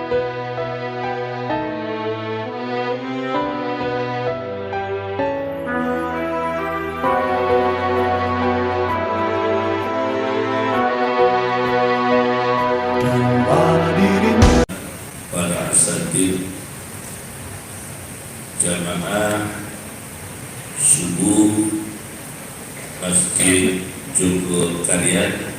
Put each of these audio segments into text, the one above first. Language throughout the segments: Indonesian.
Para asatid jamaah subuh Masjid Joglo Karyan,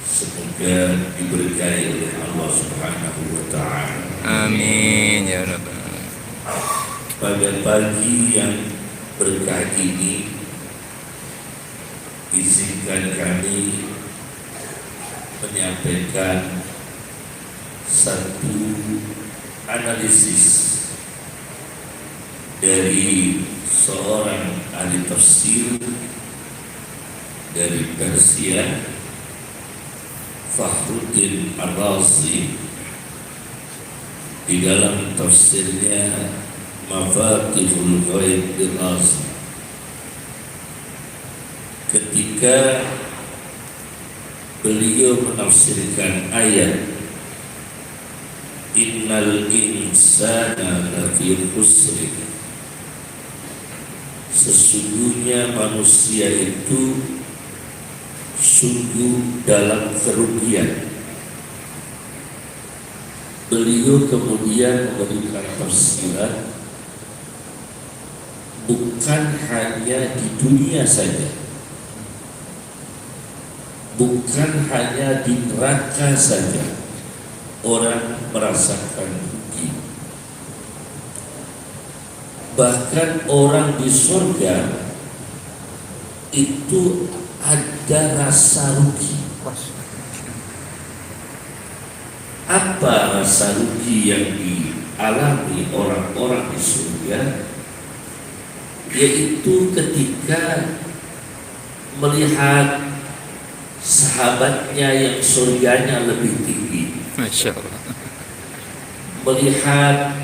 semoga diberkahi oleh Allah Subhanahu wa Ta'ala. Amin ya Rabbal. Pada pagi yang berkah ini, izinkan kami menyampaikan satu analisis dari seorang ahli tafsir dari Persia, Fakhruddin Ar-Razi, di dalam tafsirnya Mafatihul Ghaib Ar-Razi, ketika beliau menafsirkan ayat Innal insana lafi khusr, sesungguhnya manusia itu sungguh dalam kerugian. Beliau kemudian memberikan tafsiran bukan hanya di dunia saja, bukan hanya di neraka saja orang merasakan rugi, bahkan orang di surga itu ada rasa rugi. Apa rasa rugi yang dialami orang-orang di surga? Yaitu ketika melihat sahabatnya yang surganya lebih tinggi, Masya Allah. melihat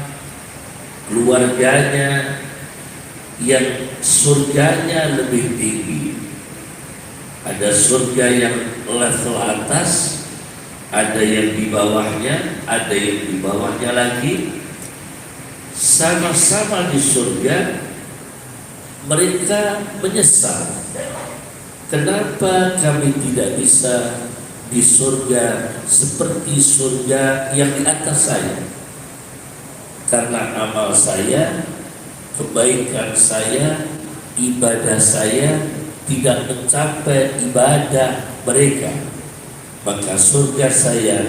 keluarganya yang surganya lebih tinggi. Ada surga yang level atas, ada yang di bawahnya, ada yang di bawahnya lagi. Sama-sama di surga, mereka menyesal. Kenapa kami tidak bisa di surga seperti surga yang di atas saya? Karena amal saya, kebaikan saya, ibadah saya tidak mencapai ibadah mereka, maka surga saya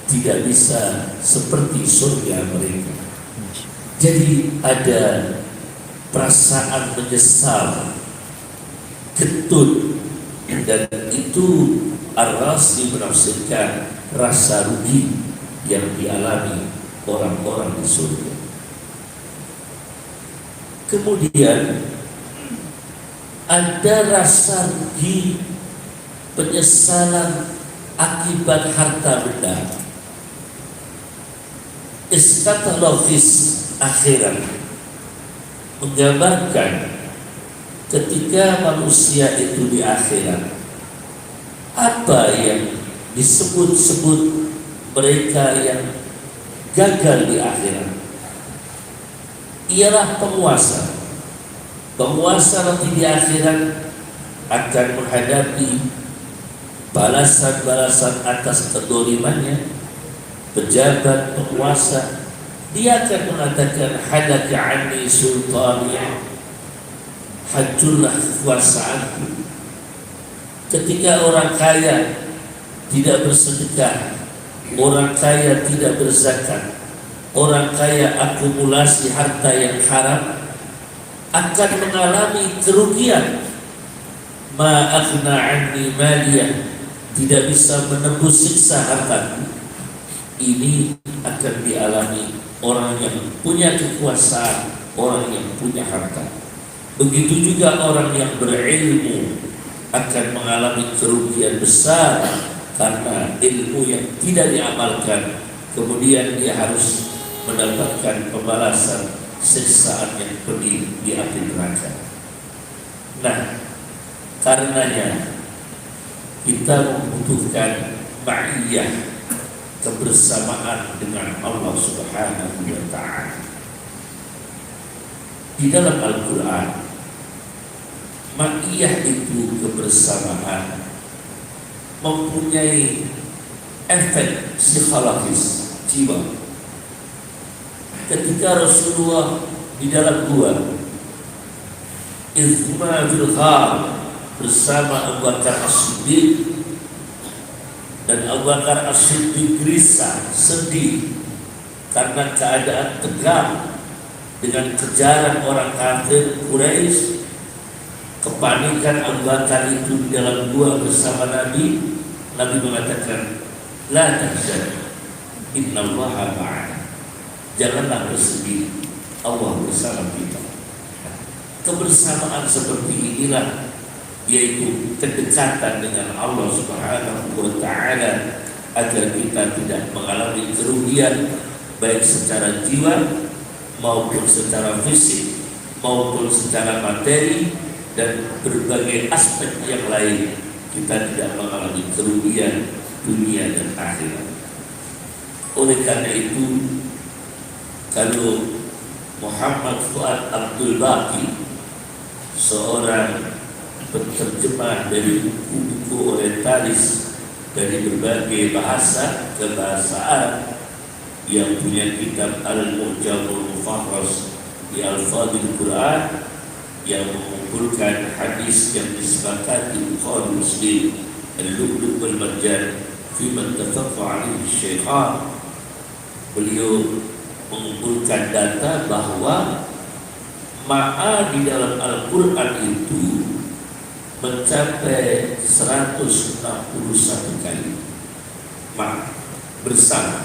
tidak bisa seperti surga mereka. Jadi ada perasaan menyesal, getun, dan itu Ar-Razi menafsirkan rasa rugi yang dialami orang-orang di surga. Kemudian ada rasa rugi, penyesalan akibat harta benda. Eskatologis akhirat menggambarkan ketika manusia itu di akhirat, apa yang disebut-sebut mereka yang gagal di akhirat ialah penguasa. Penguasa nanti di akhirat akan menghadapi balasan-balasan atas kedolimannya. Pejabat penguasa, dia akan mengatakan hadaka anni sultaniya, hancurlah kekuasaanku. Ketika orang kaya tidak bersedekah, orang kaya tidak berzakat, orang kaya akumulasi harta yang haram, akan mengalami kerugian. Ma aghna anni maliyah, tidak bisa menembus siksa hartaku. Ini akan dialami orang yang punya kekuasaan, orang yang punya harta. Begitu juga orang yang berilmu akan mengalami kerugian besar karena ilmu yang tidak diamalkan, kemudian dia harus mendapatkan pembalasan siksaan yang pedih di api neraka. Nah, karenanya kita membutuhkan ma'iyah, kebersamaan dengan Allah Subhanahu wa Ta'ala. Di dalam Al-Quran, ma'iyah itu kebersamaan mempunyai efek psikologis jiwa. Ketika Rasulullah di dalam gua izma fil ghar bersama Abu Bakar As-Siddiq, dan Abu Bakar As-Siddiq risah, sedih karena keadaan tegang dengan kejaran orang kafir Quraisy. Kepanikan Abu Bakar itu di dalam gua bersama Nabi. Nabi mengatakan, la tahzan, innallaha ma'ana. Janganlah bersedih, Allah bersama kita. Kebersamaan seperti inilah, yaitu kedekatan dengan Allah Subhanahu wa Ta'ala, agar kita tidak mengalami kerugian baik secara jiwa maupun secara fisik maupun secara materi, dan berbagai aspek yang lain kita tidak mengalami kerugian dunia dan akhirat. Oleh karena itu, kalau Muhammad Fuad Abdul Baqi, seorang penerjemah dari buku-buku orientalis dari berbagai bahasa ke bahasa Arab, yang punya kitab Al-Mu'jamul Mufakhras di Al-Fadhil Quran, yang mengumpulkan hadis yang disepakati Bukhari Muslim, Al-Lu'lu' wal Marjan fi man tafaqa alaihi syaikhan. Beliau mengumpulkan data bahwa ma'a di dalam Al-Quran itu mencapai 161 kali ma'a, bersama.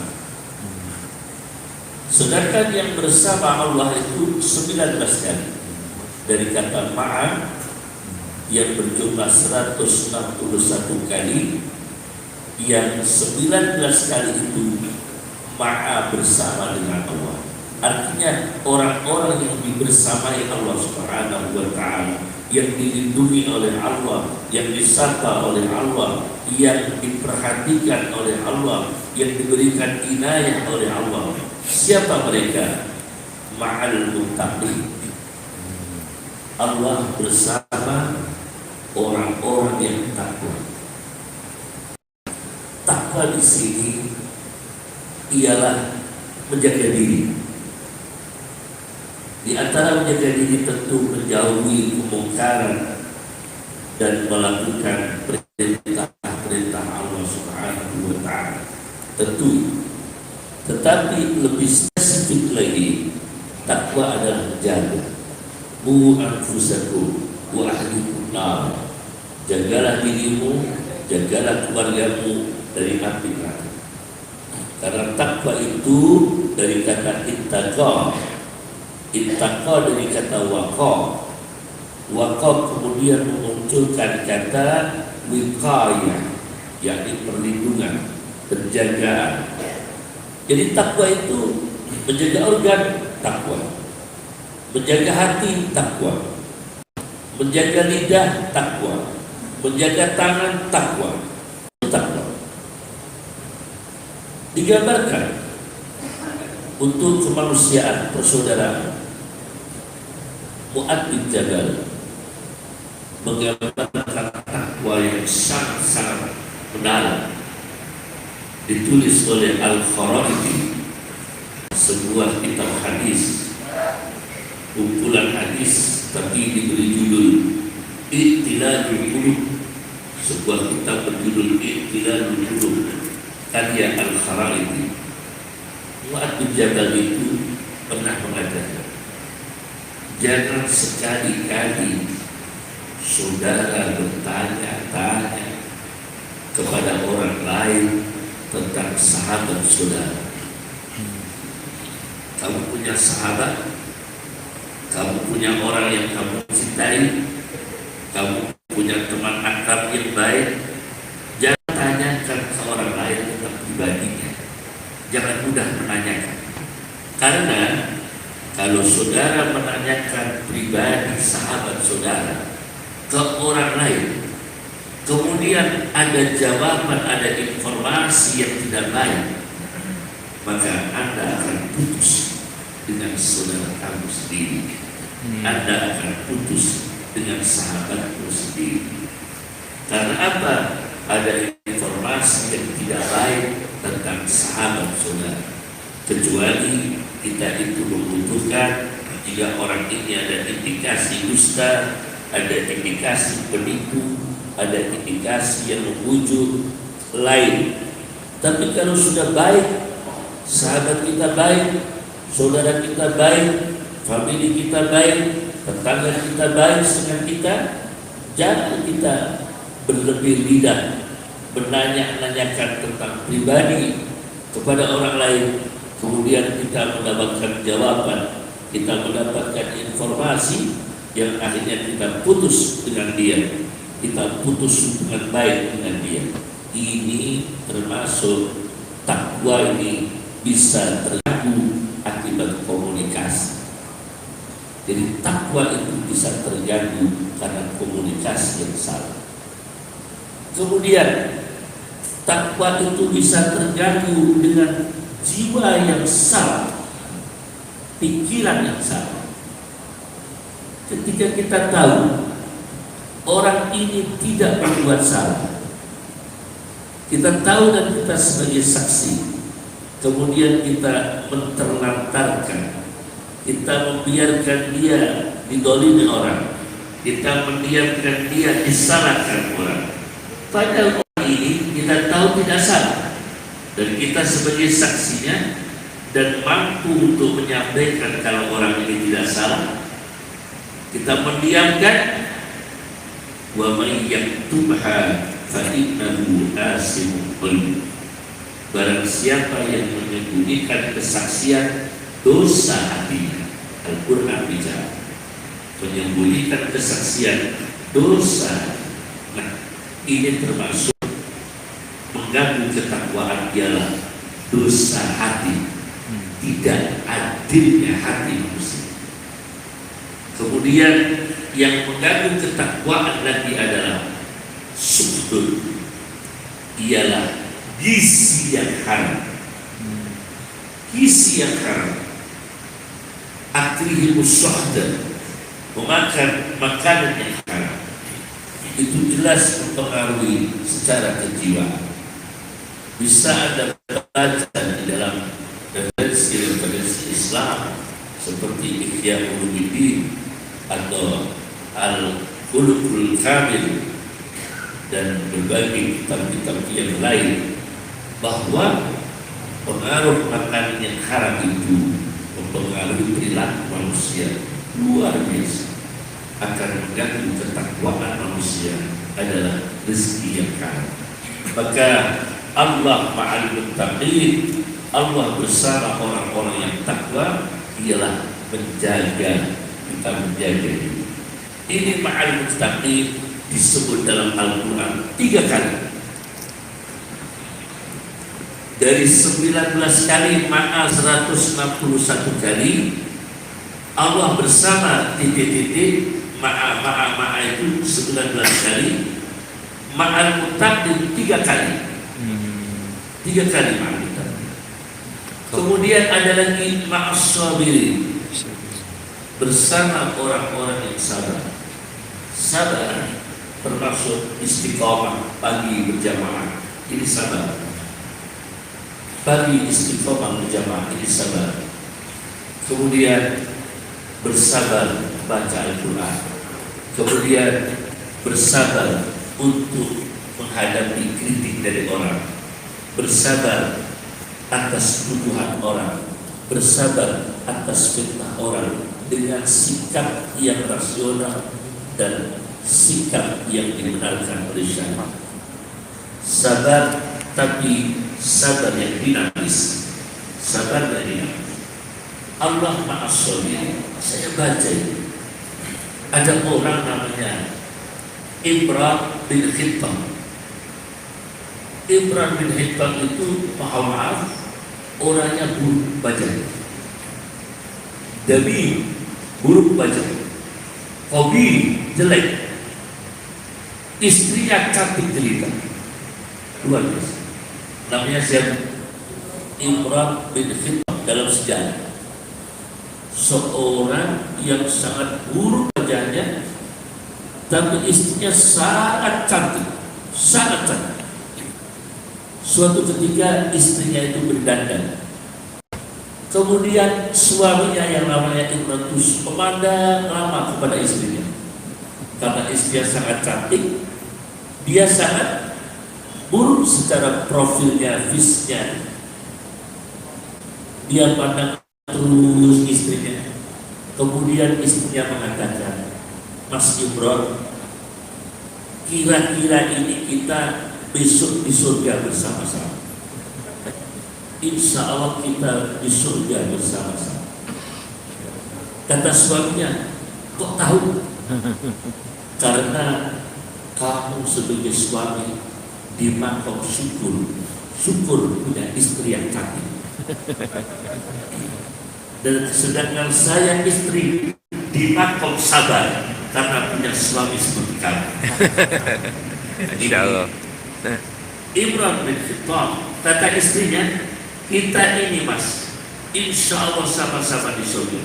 Sedangkan yang bersama Allah itu 19 kali. Dari kata ma'a yang berjumlah 161 kali, yang 19 kali itu ma'a bersama dengan Allah. Artinya orang-orang yang dibersamai Allah Subhanahu wa Ta'ala, yang dilindungi oleh Allah, yang disapa oleh Allah, yang diperhatikan oleh Allah, yang diberikan inayah oleh Allah. Siapa mereka? Ma'al muttaqin. Allah bersama orang-orang yang takwa. Takwa di sini ialah menjaga diri. Di antara menjaga diri tentu menjauhi kemungkaran dan melakukan perintah-perintah Allah Subhanahu wa Ta'ala. Tentu. Tetapi lebih spesifik lagi, takwa adalah menjaga anfusakum wa ahlikum nar. Jagalah dirimu, jagalah keluargamu dari api neraka. Karena takwa itu dari kata ittaqa. Ittaqa dari kata waqa. Waqa kemudian memunculkan kata wiqayah, yakni perlindungan, penjagaan. Jadi takwa itu menjaga organ, takwa. Menjaga hati, takwa. Menjaga lidah, takwa. Menjaga tangan, takwa. Takwa digambarkan untuk kemanusiaan, persaudaraan. Mu'ad bin Jabal menggambarkan takwa yang sangat-sangat mendalam, ditulis oleh Al-Kharaiti, sebuah kitab hadis, kumpulan hadis, tapi diberi judul I'tilalul Qulub, sebuah kitab berjudul I'tilalul Qulub, karya Al-Kharaiti. Mu'ad bin Jabal itu pernah mengatakan, jangan sekali-kali saudara bertanya-tanya kepada orang lain tentang sahabat saudara. Kamu punya sahabat, kamu punya orang yang kamu cintai, kamu punya teman akrab yang baik, jangan tanyakan ke orang lain tentang pribadinya. Jangan mudah menanyakan. Karena kalau saudara menanyakan pribadi sahabat saudara ke orang lain, kemudian ada jawaban, ada informasi yang tidak baik, maka Anda akan putus dengan saudara kamu sendiri. Anda akan putus dengan sahabatmu sendiri. Karena apa? Ada informasi yang tidak baik tentang sahabat saudara. Kecuali kita itu membutuhkan, jika orang ini ada indikasi dusta, ada indikasi penipu, ada indikasi yang membujuk lain. Tapi kalau sudah baik, sahabat kita baik, saudara kita baik, famili kita baik, tetangga kita baik dengan kita, jangan kita berlebih lidah menanya-nanyakan tentang pribadi kepada orang lain, kemudian kita mendapatkan jawaban, kita mendapatkan informasi yang akhirnya kita putus dengan dia, kita putus hubungan baik dengan dia. Ini termasuk takwa ini bisa terganggu akibat komunikasi. Jadi takwa itu bisa terganggu karena komunikasi yang salah. Kemudian takwa itu bisa terganggu dengan jiwa yang salah, pikiran yang salah. Ketika kita tahu orang ini tidak berbuat salah, kita tahu dan kita sebagai saksi, kemudian kita menterlantarkan, kita membiarkan dia didolimi orang, kita membiarkan dia disalahkan orang. Padahal orang ini kita tahu tidak salah, dan kita sebagai saksinya dan mampu untuk menyampaikan kalau orang ini tidak salah, kita mendiamkan. Wa may yaktubha fa innahu asimun qalbi. Barang siapa yang menyembunyikan kesaksian, dosa hatinya. Al-Quran bicara menyembunyikan kesaksian, dosa. Nah, ini termasuk mengganggu ketakwaan, ialah dosa hati, tidak adilnya hati manusia. Kemudian yang mengganggu ketakwaan lagi adalah suhdul, ialah gizi yang haram. Gizi yang haram, aklihimus suhdan, memakan makanan yang haram, itu jelas mempengaruhi secara kejiwaan. Bisa Anda baca di dalam referensi Islam seperti Ihya Ulumuddin atau Al-Khuluqul Kamil dan berbagai kitab-kitab yang lain, bahwa pengaruh makanan yang haram itu mempengaruhi perilaku manusia luar biasa, akan mengganggu ketakwaan manusia, adalah rezeki yang haram. Maka Allah ma'al muttaqin, Allah bersama orang-orang yang takwa, ialah menjaga, kita menjaga ini. Ini ma'al muttaqin disebut dalam Al-Quran 3 kali. Dari 19 kali ma'a 161 kali, Allah bersama titik-titik, ma'a itu 19 kali, ma'al muttaqin 3 kali. 3 kali ma'al muttaqin. Kemudian ada lagi ma'as sabirin, bersama orang-orang yang sabar. Sabar termasuk istiqomah pagi berjamaah, ini sabar. Pagi istiqomah berjamaah, ini sabar. Kemudian bersabar baca Al-Quran, kemudian bersabar untuk menghadapi kritik dari orang, bersabar atas tuduhan orang, bersabar atas fitnah orang, dengan sikap yang rasional dan sikap yang dibenarkan oleh syariat. Sabar, tapi sabar yang dinamis, sabar yang dinamis. Allah ma'as sabirin. Saya baca ini, ada orang namanya Imran bin Hittam. Imran bin Hittam itu, maaf, orangnya buruk bacanya, Dabi buruk bacanya, Hobi jelek, istrinya cantik jelita, luar biasa. Namanya siapa? Imran bin Khattab dalam sejarah, seorang yang sangat buruk wajahnya, tapi istrinya sangat cantik, sangat cantik. Suatu ketika istrinya itu berdandan, kemudian suaminya yang namanya Imran itu memandang lama kepada istrinya. Karena istrinya sangat cantik, dia sangat buruk secara profilnya, fisiknya. Dia pandang terus istrinya. Kemudian istrinya mengatakan, Mas Imran, kira-kira ini kita besok di surga bersama-sama. Insya Allah kita di surga bersama-sama. Kata suaminya, kok tahu? Karena kamu sebagai suami di makom syukur punya istri yang cantik. Dan sedangkan saya istri di makom sabar karena punya suami seperti kamu. Insya Allah. Imran bin Khattab kata istrinya, kita ini mas, insya Allah sama-sama di surga.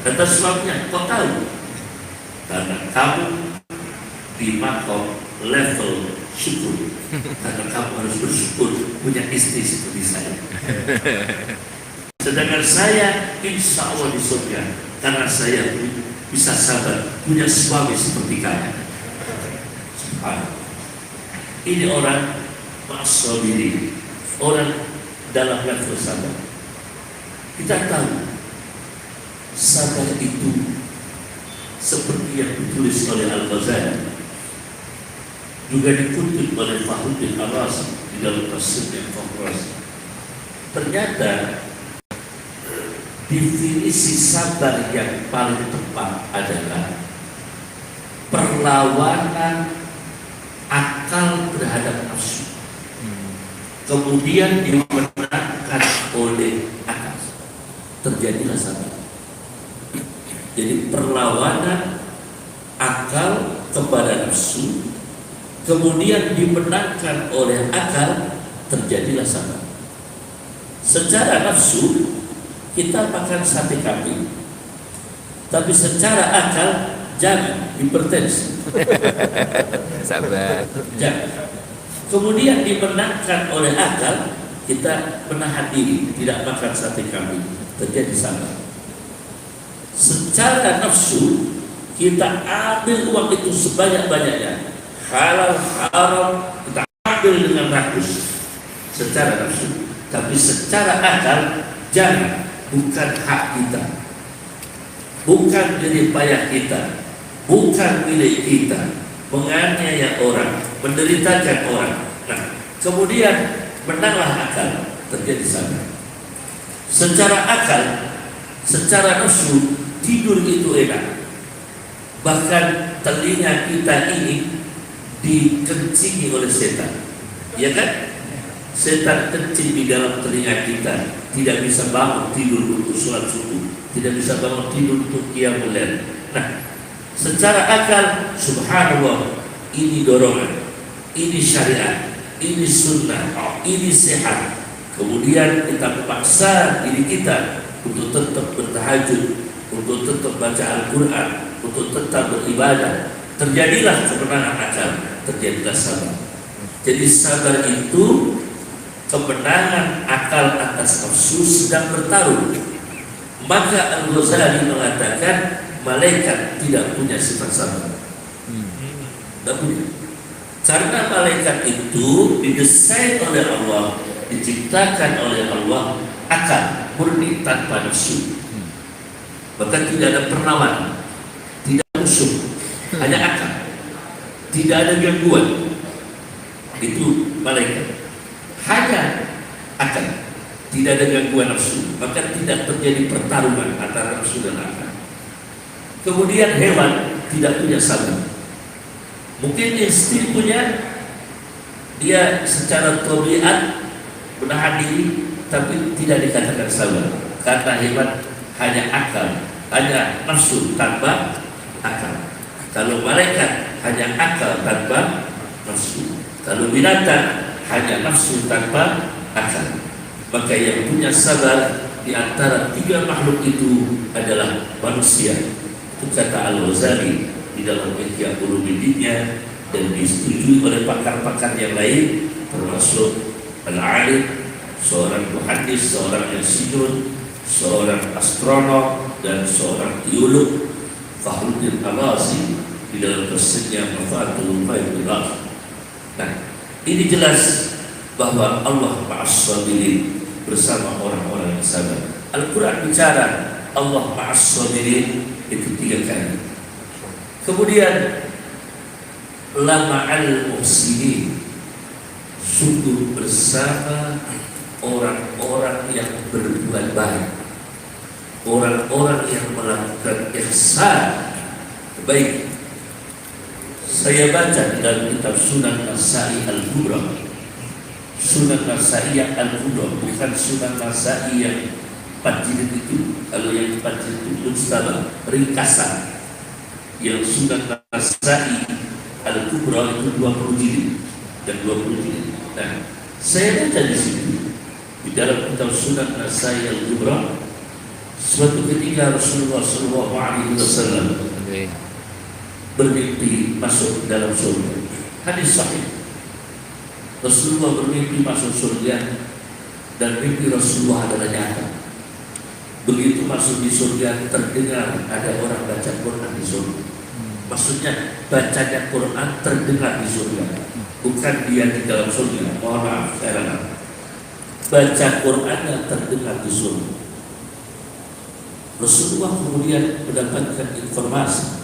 Kata suaminya, kok tahu? Karena kamu di makom level syukur, karena kamu harus bersyukur punya istri seperti saya. Sedangkan saya insya Allah di surga karena saya bisa sabar punya suami seperti kamu. Ini orang maksudiri, orang dalam level sabar. Kita tahu sabar itu seperti yang ditulis oleh Al-Ghazali, juga dikutip oleh Fakhruddin Ar-Razi di dalam tafsirnya Al-Razi. Ternyata definisi sabar yang paling tepat adalah perlawanan akal terhadap nafsu, kemudian dimenangkan oleh akal, terjadilah sabar. Jadi perlawanan akal kepada nafsu, kemudian dimenangkan oleh akal, terjadilah sabar. Secara nafsu kita makan sate kambing, tapi secara akal jangan, hipertensi. Sabar. Jangan. Kemudian dimenangkan oleh akal, kita menahan diri, tidak makan sate kambing, terjadi sabar. Secara nafsu kita ambil uang itu sebanyak-banyaknya, halal haram kita ambil dengan rakus secara nafsu, tapi secara akal jangan, bukan hak kita, bukan jerih payah kita, bukan milik kita, menganiaya orang, menderitakan orang. Nah, kemudian menanglah akal, terjadi sabar. Secara akal, secara nafsu tidur itu enak, bahkan telinga kita ini dikencingi oleh setan, ya kan? Setan kencing di dalam telinga kita, tidak bisa bangun tidur untuk sholat subuh, tidak bisa bangun tidur untuk qiyamul lail. Nah, secara akal, subhanallah, ini dorongan, ini syariat, ini sunnah, ini sehat. Kemudian kita memaksa diri kita untuk tetap bertahajud, untuk tetap baca Al-Quran, untuk tetap beribadah. Terjadilah kemenangan akal, terjadilah sabar. Jadi sabar itu kemenangan akal atas nafsu sedang bertarung. Maka Al-Ghazali mengatakan malaikat tidak punya sifat sabar. Tidak punya. Karena malaikat itu didesain oleh Allah, diciptakan oleh Allah akal murni tanpa nafsu. Bahkan tidak ada perlawanan, tidak musuh, hanya akal, tidak ada gangguan. Itu malaikat, hanya akal, tidak ada gangguan nafsu, maka tidak terjadi pertarungan antara nafsu dan akal. Kemudian hewan tidak punya sabar. Mungkin insting punya, dia secara tabiat menahan diri, tapi tidak dikatakan sabar, karena hewan hanya akal, hanya nafsu tanpa akal. Kalau malaikat hanya akal tanpa nafsu. Kalau binatang hanya nafsu tanpa akal. Maka yang punya sabar di antara tiga makhluk itu adalah manusia. Itu kata Al-Ghazali di dalam Ihya Ulumuddinnya, dan disetujui oleh pakar-pakar yang lain, termasuk Al-Alim, seorang muhaddis, seorang insinyur, seorang astronom, dan seorang teolog, Fakhruddin Ar-Razi, di dalam tersebutnya Mafatul Faidullah. Nah, ini jelas bahwa Allah ma'as-sabirin, bersama orang-orang yang sabar. Al-Quran bicara Allah ma'as-sabirin itu 3 kali. Kemudian la ma'al muhsinin, sungguh bersama orang-orang yang berbuat baik, orang-orang yang melakukan ihsan, baik. Saya baca di dalam kitab Sunan Nasa'i Al-Kubra, Sunan Nasa'i Al-Kubra, bukan Sunan Nasa'i yang 4 jilid itu. Kalau yang 4 jilid itu Mustaba, ringkasan. Yang Sunan Nasa'i Al-Kubra itu 20 jilid dan 20 jilid. Nah, saya baca di situ di dalam kitab Sunan Nasa'i Al-Kubra, suatu ketika Rasulullah SAW bermimpi masuk dalam surga. Hadis sahih. Rasulullah bermimpi masuk surga, dan mimpi Rasulullah adalah nyata. Begitu masuk di surga, terdengar ada orang baca Quran di surga. Maksudnya bacanya Quran terdengar di surga, bukan dia di dalam surga. Mohon maaf, saya rasa baca Quran yang terdengar di surga. Rasulullah kemudian mendapatkan informasi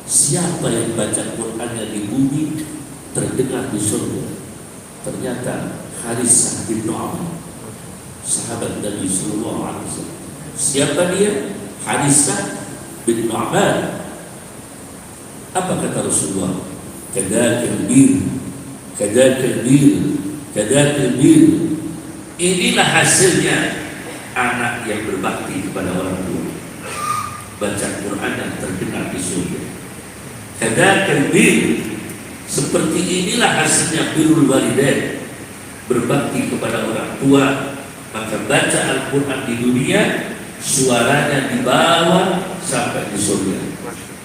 siapa yang baca Qurannya di bumi terdengar di surga. Ternyata Harisah bin Nu'man, sahabat Nabi Sallallahu Alaihi Wasallam. Siapa dia? Harisah bin Nu'man. Apa kata Rasulullah? Kadakal bir, kadakal bir, kadakal bir. Inilah hasilnya anak yang berbakti kepada orang tua. Baca Quran yang terdengar di surga. Kadakal bir, seperti inilah hasilnya birrul walidain, berbakti kepada orang tua. Maka baca Al-Quran di dunia, suaranya dibawa sampai di surga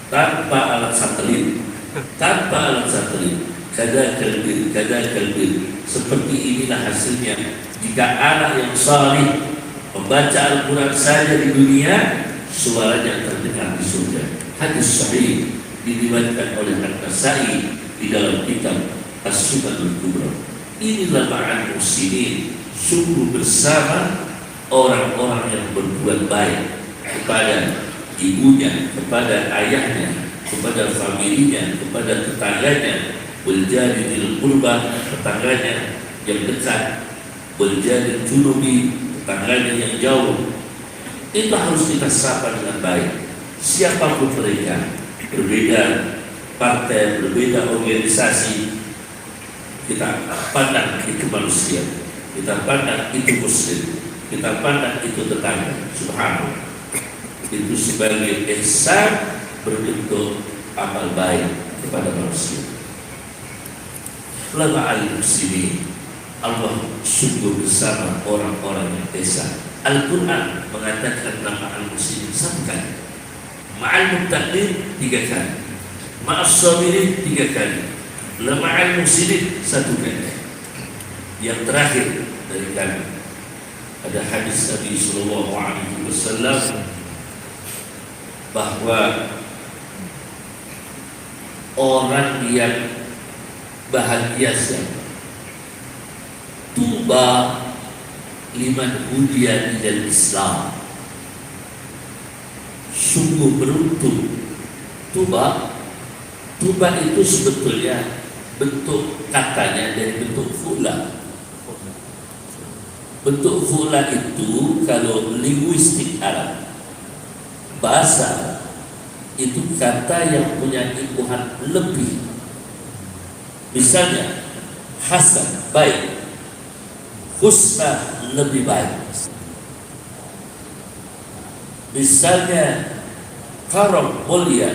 tanpa alat satelit, tanpa alat satelit. Kadakal bir, kadakal bir, seperti inilah hasilnya jika anak yang salih membaca Al-Quran saja di dunia, suaranya terdengar di surga. Hadis sahih diriwayatkan oleh An-Nasa'i di dalam kitab As-Sunan Al-Kubra. Inilah ma'al muhsinin, sungguh bersama orang-orang yang berbuat baik kepada ibunya, kepada ayahnya, kepada familinya, kepada tetangganya, waljari dzil qurba, tetangganya yang dekat, waljari junubi, tetangganya yang jauh. Itu harus kita sapa dengan baik, siapapun mereka. Berbeda partai, berbeda organisasi, kita pandang itu manusia, kita pandang itu muslim, kita pandang itu tetangga. Subhanallah, itu sebagai ihsan berbentuk amal baik kepada manusia. La ma'al muslimin, Allah sungguh bersama orang-orang yang ihsan. Al-Quran mengatakan nama al-muslimin 1 kali, ma'al muttaqin 3 kali, ma'as sabirin 3 kali, la ma'al muhsinin 1 kali. Yang terakhir dari kami ada hadis Nabi Sallallahu Alaihi Wasallam bahwa orang yang bahagia siapa? Tuba liman hudiya ilal Islam. Sungguh beruntung. Tuba itu sebetulnya bentuk katanya dari bentuk fula. Bentuk fula itu kalau linguistik Arab, bahasa, itu kata yang punya imbuhan lebih. Misalnya hasan, baik, husna, lebih baik. Misalnya karam, mulia,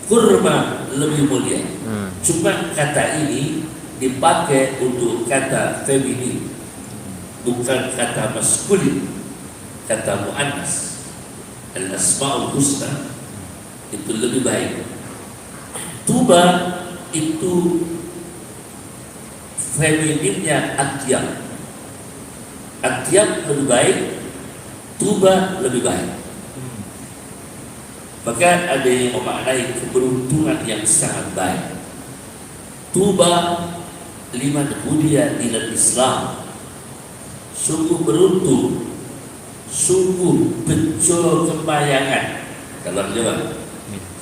kurma, lebih mulia. Cuma kata ini dipakai untuk kata feminin. bukan kata maskulin, kata muannas. Al-asma'ul husna itu lebih baik. Tuba itu femininnya atyab. Atyab lebih baik, tuba lebih baik. Maka ada yang memaknai keberuntungan yang sangat baik. Tuba liman hudiya ila Islam. Sungguh beruntung, sungguh bejo kemayangan. Kalau jawab,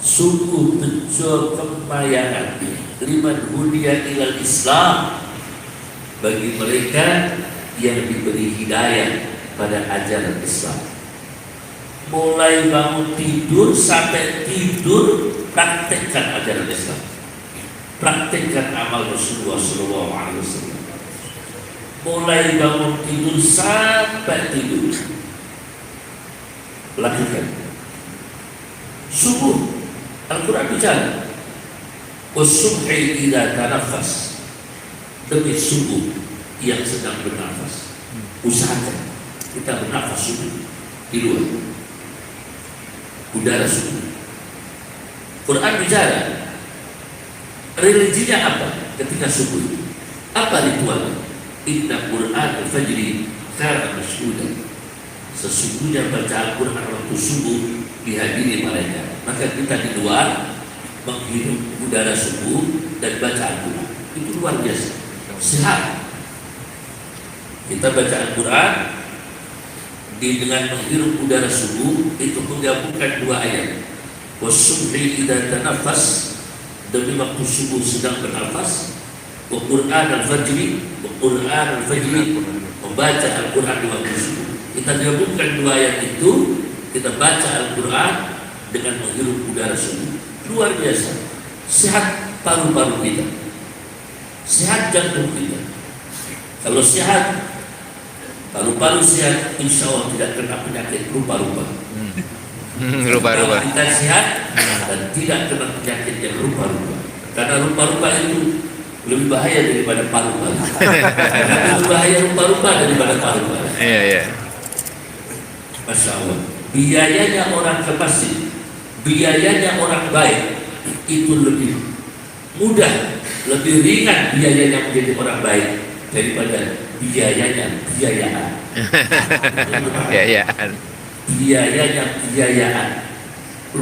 sungguh bejo kemayangan liman hudiya ila Islam, bagi mereka yang diberi hidayah pada ajaran Islam. Mulai bangun tidur sampai tidur, praktekkan ajaran Islam, praktekkan amal Rasulullah SAW. Mulai bangun tidur sampai tidur, lakukan. Subuh, Al-Quran bicara, wasubhi idza tanafas, demi subuh yang sedang bernafas. Usahakan kita bernafas subuh di luar, udara subuh. Quran bicara, religinya apa ketika subuh? Apa ritualnya? Inna Quran al-fajri kana mashhuda. Sesungguhnya baca Al-Quran waktu subuh dihadiri malaikat. Maka kita di luar menghirup udara subuh dan baca Al-Quran. Itu luar biasa, sehat. Kita baca Al-Quran dengan menghirup udara subuh, itu menggabungkan dua ayat. Wasubhi idza tanafas, demi waktu subuh sedang bernafas. Wa Quran al-fajri, wa Quran al-fajri, membaca Al-Quran di waktu subuh. Kita gabungkan dua ayat itu, kita baca Al-Quran dengan menghirup udara subuh. Luar biasa, sehat paru-paru kita, sehat jantung kita. Kalau sehat, paru-paru sehat, insya Allah tidak kena penyakit rupa-rupa. Rupa-rupa. Kita sehat dan tidak kena penyakit yang rupa-rupa. Karena rupa-rupa itu lebih bahaya daripada paru-paru. Lebih bahaya rupa-rupa daripada paru-paru. Iya, iya. Masya Allah. Biayanya orang ke masjid, biayanya orang baik itu lebih mudah, lebih ringan biayanya menjadi orang baik daripada biayanya biayaan. Biayaan. Biayanya biayaan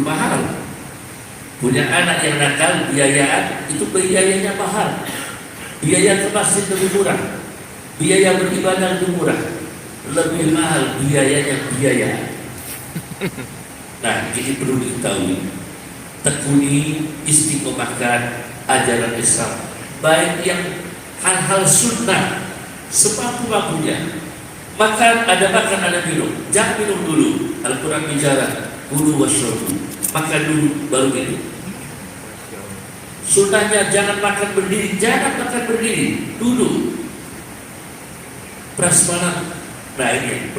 mahal. Punya anak yang nakal, biayaan itu biayanya mahal. Biaya ke masjid lebih murah, biaya beribadah lebih murah. Lebih mahal biayanya biayaan. Nah, ini perlu diketahui. Tekuni, istiqomahkan ajaran Islam, baik yang hal-hal sunnah semampu-mampunya. Makan, ada minum. Jangan minum dulu. Al-Quran bicara, kulu washrabu, makan dulu baru minum. Sunnahnya jangan makan berdiri, jangan makan berdiri dulu. Prasmanan, nah ini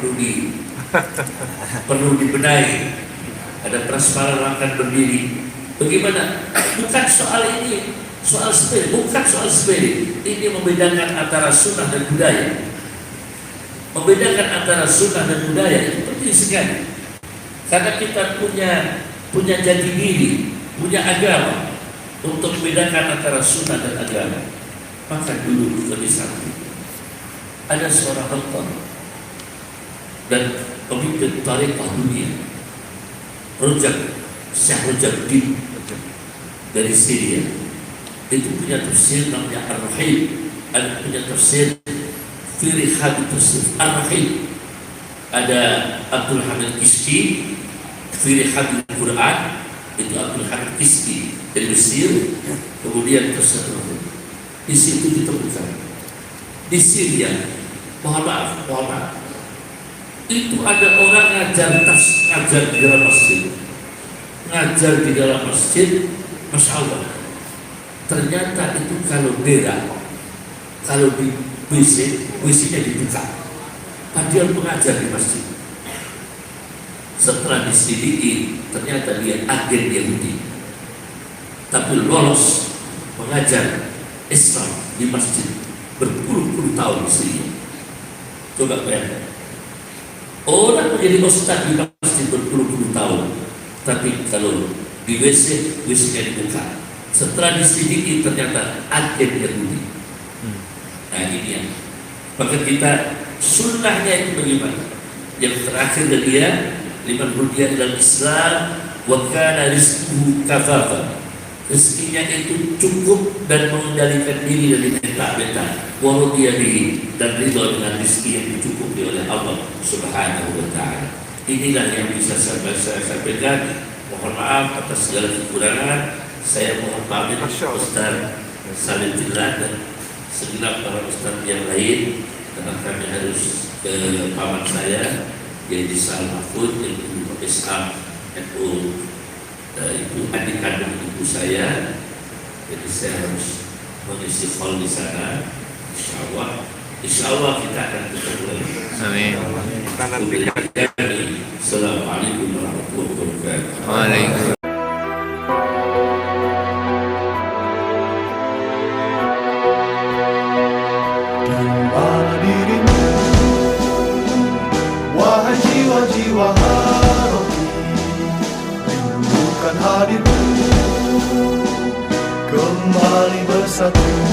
perlu dibenahi. Ada prasmanan makan berdiri. Bagaimana? Bukan soal ini, soal sepele, bukan soal sepele. Ini membedakan antara sunnah dan budaya. Membedakan antara sunnah dan budaya itu penting sekali. Karena kita punya jati diri, punya agama. Untuk membedakan antara sunnah dan agama, maka dulu lebih satu. Ada seorang dokter dan pemimpin tarekat dunia, Syekh Rajab-Din dari Syria. Itu punya tafsir namanya Ar-Rahim, ada punya tafsir Firih Habib Tafsir Ar-Rahim. Ada Abdul Hamid Kiski, Firih Habib Quran, itu Abdul Hamid Kiski dari Mesir. Kemudian tafsir di situ ditemukan di Syria, mohon maaf, itu ada orang ngajar di dalam masjid, Masya Allah. Ternyata itu kalau berak, kalau di WC-nya dibuka, padahal mengajar di masjid. Setelah diselidiki, ternyata dia agen Yahudi, tapi lolos mengajar Islam di masjid berpuluh-puluh tahun di Syria. Coba bayangkan. Orang menjadi ustaz di masjid berpuluh-puluh tahun, tapi kalau di WC-nya dibuka. Setelah diselidiki ternyata agen Yahudi. Nah ini yang maka kita sunnahnya itu bagaimana? Yang terakhir dari dia liman hudiya dalam Islam wa kana rizquhu kafafa. Rezekinya itu cukup dan mengendalikan diri dari beta-beta. Wa radiya bihi, dan ridha dengan rezeki yang dicukupi oleh Allah Subhanahu wa taala. Inilah yang bisa saya sampaikan. Mohon maaf atas segala kekurangan. Saya mohon pamit Ustaz Salim Billah dan segenap para ustaz yang lain, karena kami harus ke paman saya yaitu Sal Mahfud yang dulu Islam itu adik kandung ibu saya, jadi saya harus mengisi hall di sana. Insya Allah kita akan ketemu lagi. Amin. Assalamualaikum warahmatullahi wabarakatuh. Waalaikumsalam. Wahai jiwa-jiwa harapi, rindukan hadirmu kembali bersatu.